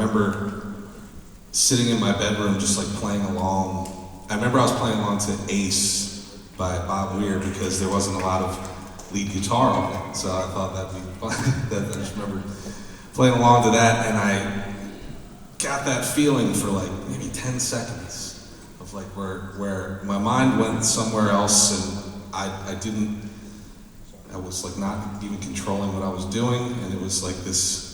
remember sitting in my bedroom just like playing along. I remember I was playing along to Ace by Bob Weir because there wasn't a lot of lead guitar on it, so I thought that'd be fun. I just remember playing along to that, and I got that feeling for like maybe 10 seconds of like where my mind went somewhere else, and I was like not even controlling what I was doing, and it was like this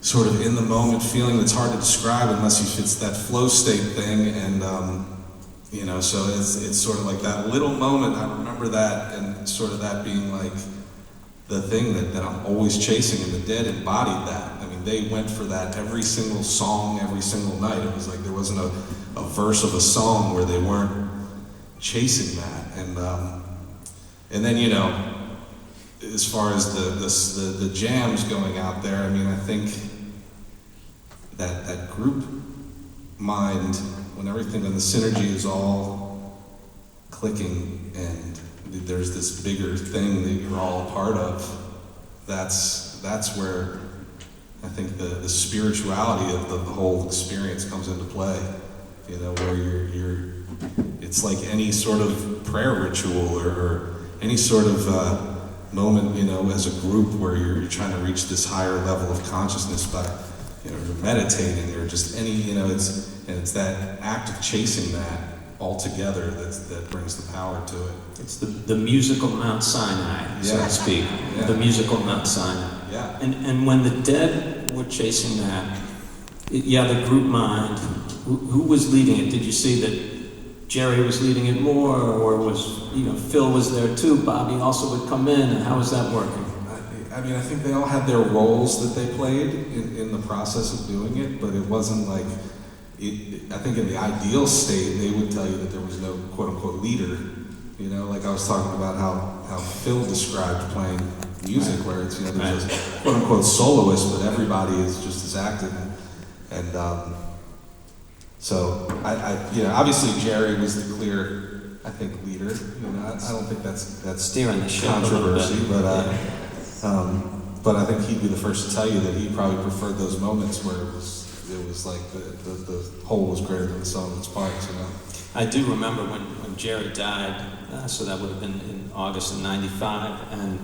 sort of in the moment feeling that's hard to describe unless it's that flow state thing, and so it's sort of like that little moment. I remember that, and sort of that being like the thing that I'm always chasing, and the Dead embodied that. I mean, they went for that every single song, every single night. It was like there wasn't a verse of a song where they weren't chasing that, and then as far as the jams going out there, I mean, I think that group mind, when everything and the synergy is all clicking, and there's this bigger thing that you're all a part of, that's where I think the spirituality of the whole experience comes into play. Where you're it's like any sort of prayer ritual or any sort of moment, as a group where you're trying to reach this higher level of consciousness by, you're meditating or just any, it's that act of chasing that all together that brings the power to it. It's the musical Mount Sinai, so to speak. Yeah. The musical Mount Sinai. Yeah. And when the Dead were chasing that, the group mind, who was leading it? Did you see that Jerry was leading it more, or was, Phil was there too, Bobby also would come in, and how was that working? I mean, I think they all had their roles that they played in the process of doing it, but it wasn't like, I think in the ideal state, they would tell you that there was no quote-unquote leader. Like I was talking about how Phil described playing music, where it's, there's a quote-unquote soloist, but everybody is just as active. And so I obviously Jerry was the clear, I think, leader. I don't think that's steering the ship controversy, but I think he'd be the first to tell you that he probably preferred those moments where it was like the whole was greater than the sum of its parts. I do remember when Jerry died, so that would have been in August of '95, and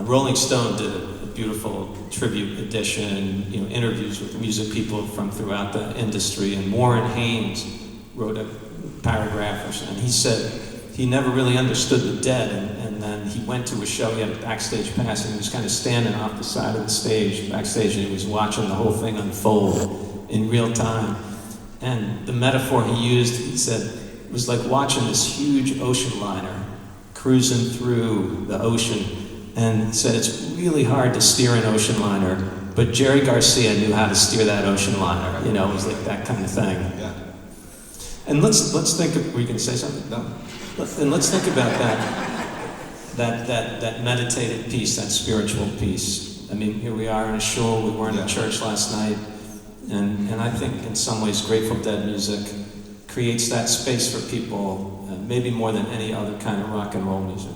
Rolling Stone did a beautiful tribute edition, interviews with music people from throughout the industry, and Warren Haynes wrote a paragraph, and he said he never really understood the Dead, and then he went to a show, he had a backstage pass, and he was kind of standing off the side of the stage, backstage, and he was watching the whole thing unfold in real time. And the metaphor he used, he said, it was like watching this huge ocean liner cruising through the ocean, and he said it's really hard to steer an ocean liner, but Jerry Garcia knew how to steer that ocean liner. It was like that kind of thing. Yeah. And let's think of, were you going to say something? No. And let's think about that meditative piece, that spiritual piece. I mean, here we are in a shul, we were in a church last night, and I think in some ways Grateful Dead music creates that space for people, maybe more than any other kind of rock and roll music.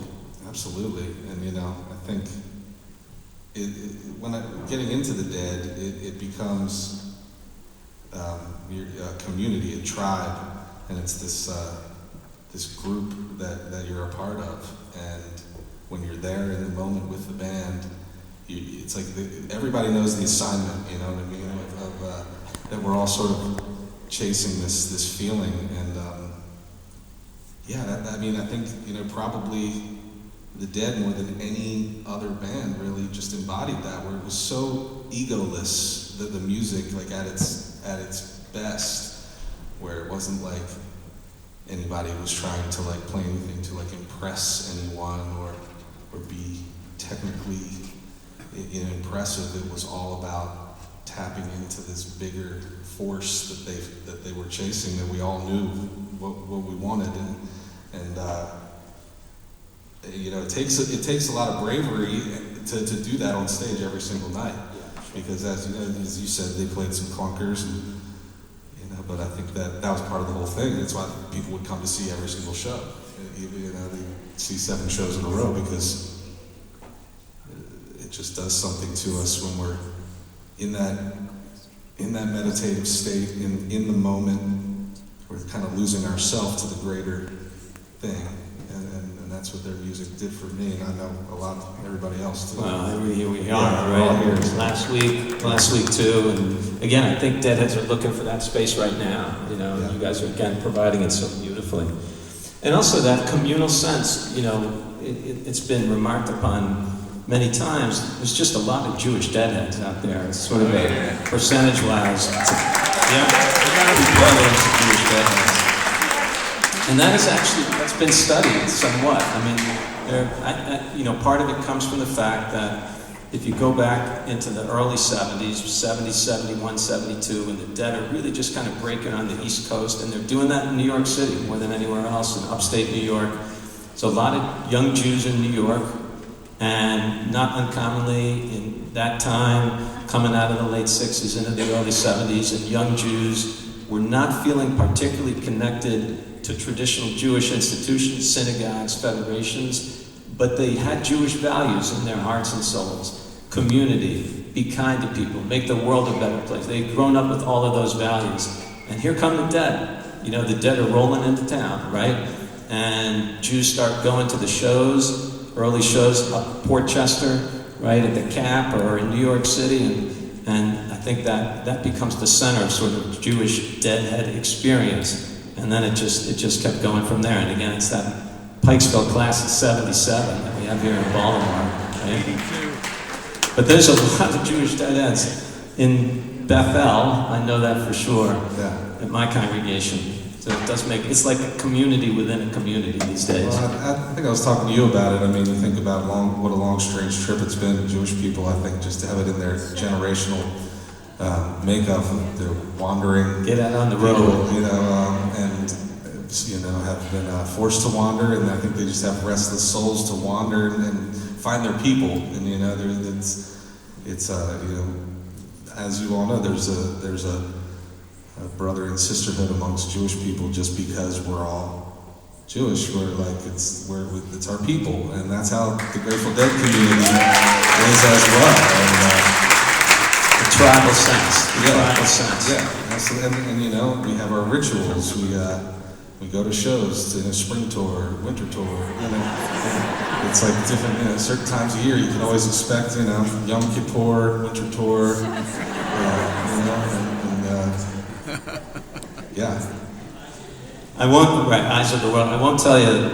Absolutely, and I think getting into the Dead, it becomes a community, a tribe, and it's this group that you're a part of. And when you're there in the moment with the band, it's like everybody knows the assignment. You know what I mean? That we're all sort of chasing this feeling, and I think probably the Dead, more than any other band, really just embodied that, where it was so egoless, the music, like at its best, where it wasn't like anybody was trying to like play anything to like impress anyone or be technically impressive. It was all about tapping into this bigger force that they were chasing, that we all knew what we wanted, and it takes a lot of bravery to do that on stage every single night, because as you said, they played some clunkers, and but I think that was part of the whole thing. That's why people would come to see every single show. They see 7 shows in a row, because it just does something to us when we're in that in that meditative state, in the moment, we're kind of losing ourselves to the greater thing. And that's what their music did for me, and I know a lot of everybody else too. Well, here we are, Yeah, right? we're all here. Last week too, and again, I think Deadheads are looking for that space right now. You know, Yeah. you guys are again providing it so beautifully, and also that communal sense. You know, it's been remarked upon many times. There's just a lot of Jewish Deadheads out there. It's sort of a percentage-wise. Yeah, prevalence of Jewish Deadheads. And that is actually, that's been studied somewhat. I mean, you know, part of it comes from the fact that if you go back into the early 70s, 70, 71, 72, and the Dead are really just kind of breaking on the East Coast, and they're doing that in New York City more than anywhere else, in upstate New York. So a lot of young Jews in New York, and not uncommonly in that time, coming out of the late 60s into the early 70s, and young Jews were not feeling particularly connected to traditional Jewish institutions, synagogues, federations, but they had Jewish values in their hearts and souls. Community, be kind to people, make the world a better place. They'd grown up with all of those values. And here come the Dead. You know, the Dead are rolling into town, right? And Jews start going to the shows, early shows up Portchester, right, at the Cap or in New York City, and I think that becomes the center of sort of Jewish Deadhead experience. And then it just kept going from there. And again, it's that Pikesville class of 77 that we have here in Baltimore. Right? But there's a lot of Jewish Deadheads in Bethel. I know that for sure. Yeah. At my congregation. So it does make, it's like a community within a community these days. Well, I think I was talking to you about it. I mean, you think about what a long, strange trip it's been to Jewish people. I think just to have it in their generational makeup, they're wandering. Get out on the road. People, you know, and you know, have been forced to wander, and I think they just have restless souls to wander and find their people. And you know, it's you know, as you all know, there's a brother and sisterhood amongst Jewish people just because we're all Jewish. We're like, it's our people, and that's how the Grateful Dead community is as well. And, the tribal sense. The tribal sense. Yeah, absolutely. And you know, we have our rituals. We go to shows, to a spring tour, winter tour. You know, it's like different. You know, certain times of year you can always expect. You know, Yom Kippur, winter tour. You know, yeah. I won't, right, Eyes of the World, I won't tell you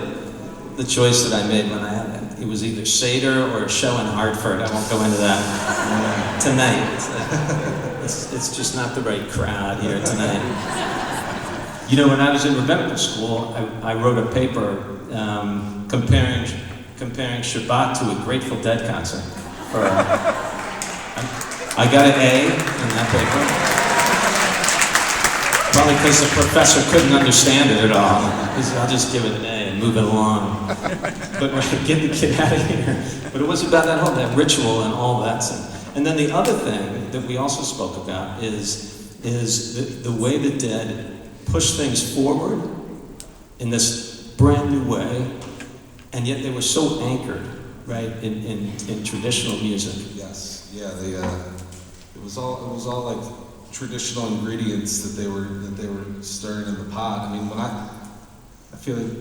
the choice that I made when I had it. It was either Seder or a show in Hartford. I won't go into that tonight. It's just not the right crowd here tonight. You know, when I was in rabbinical school, I wrote a paper comparing Shabbat to a Grateful Dead concert. I got an A in that paper. Probably because the professor couldn't understand it at all. He said, I'll just give it an A and move it along. But get out of here. But it was about that ritual and all that. And then the other thing that we also spoke about is the way the Dead push things forward in this brand new way, and yet they were so anchored, right, in traditional music. Yes, yeah. It was all like traditional ingredients that they were stirring in the pot. I mean, I feel like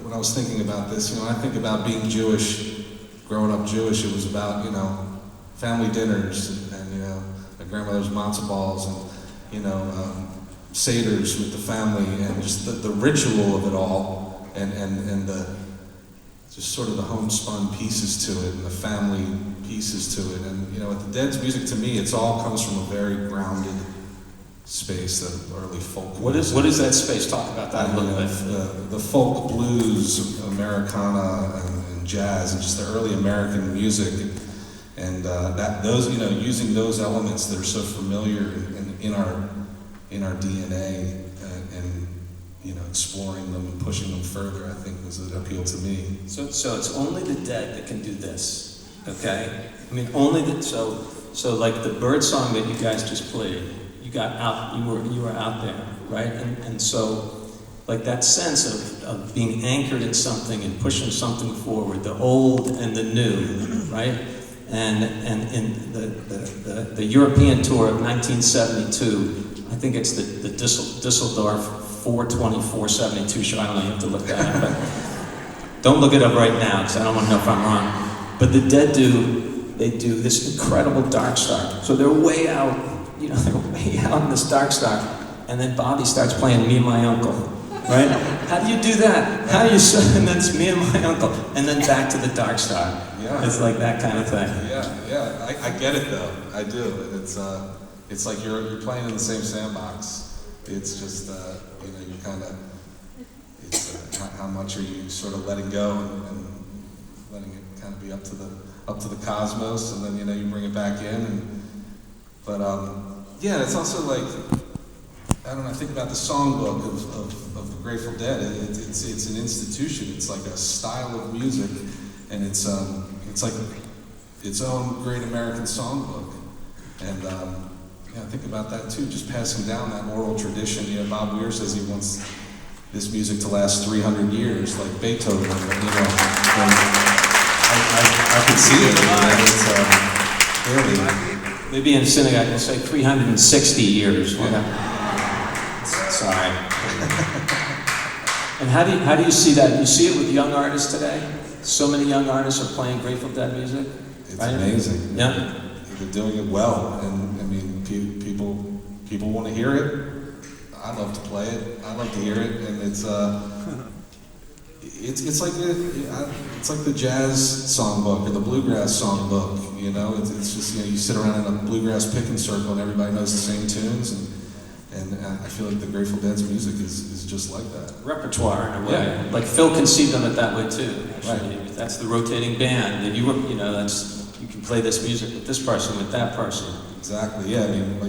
when I was thinking about this, you know, I think about being Jewish, growing up Jewish. It was about, you know, family dinners and you know, my grandmother's matzo balls and you know, seders with the family and just the ritual of it all and the just sort of the homespun pieces to it and the family pieces to it. And you know, with the Dead's music, to me, it's all comes from a very grounded space, the early folk. What is that space? Talk about that a little bit. The folk blues, Americana, and jazz, and just the early American music, and those, you know, using those elements that are so familiar in our DNA, and you know, exploring them and pushing them further, I think was an appeal to me. So it's only the Dead that can do this, okay? I mean, only so like the bird song that you guys just played, you were out there, right? And so like that sense of being anchored in something and pushing something forward, the old and the new, right? And in the European tour of 1972, I think it's the Dusseldorf 420-472 show. I don't know, you have to look that up. But don't look it up right now, because I don't want to know if I'm wrong. But the Dead they do this incredible dark star. So they're way out, they're way out in this dark star. And then Bobby starts playing Me and My Uncle, right? How do you do that? How do you, and then it's Me and My Uncle. And then back to the dark star. Yeah. It's like that kind of thing. Yeah. I get it though. I do. It's like you're playing in the same sandbox. It's just you kind of. It's how much are you sort of letting go and letting it kind of be up to the cosmos, and then you bring it back in. But it's also like, I don't know. I think about the songbook of the Grateful Dead. It's an institution. It's like a style of music. And it's like its own great American songbook, and I think about that too. Just passing down that oral tradition. Bob Weir says he wants this music to last 300 years, like Beethoven. I can see it. It's clearly. Maybe in synagogue we'll say 360 years. Yeah. Sorry. And how do you see that? You see it with young artists today? So many young artists are playing Grateful Dead music. It's right? amazing. Yeah. They're doing it well, and I mean, people want to hear it. I love to play it. I love to hear it, and it's like the jazz songbook or the bluegrass songbook. It's just you sit around in a bluegrass picking circle, and everybody knows the same tunes, and I feel like the Grateful Dead's music is just like that. Repertoire in a way. Yeah. Like Phil conceived of it that way too. Actually. Right. That's the rotating band. That you can play this music with this person, with that person. Exactly. Yeah. I mean,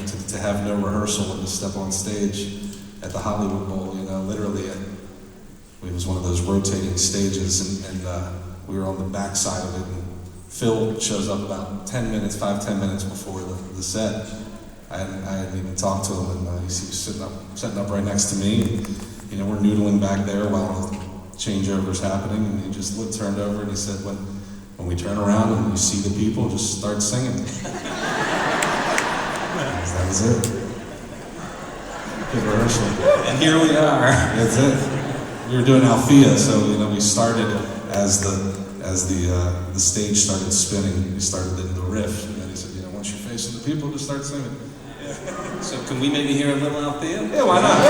to have no rehearsal and to step on stage at the Hollywood Bowl. Literally, it was one of those rotating stages, and we were on the back side of it. And Phil shows up about 5-10 minutes before the set. I hadn't even talked to him, and he was sitting up right next to me. And, we're noodling back there while the changeover's happening, and he just turned over and he said, "When we turn around and you see the people, just start singing." That was it. Good rehearsal. And here we are. That's it. We were doing Althea, so we started as the stage started spinning. We started in the riff, and then he said, "Once you're facing the people, just start singing." So can we maybe hear a little Althea? Yeah, why not?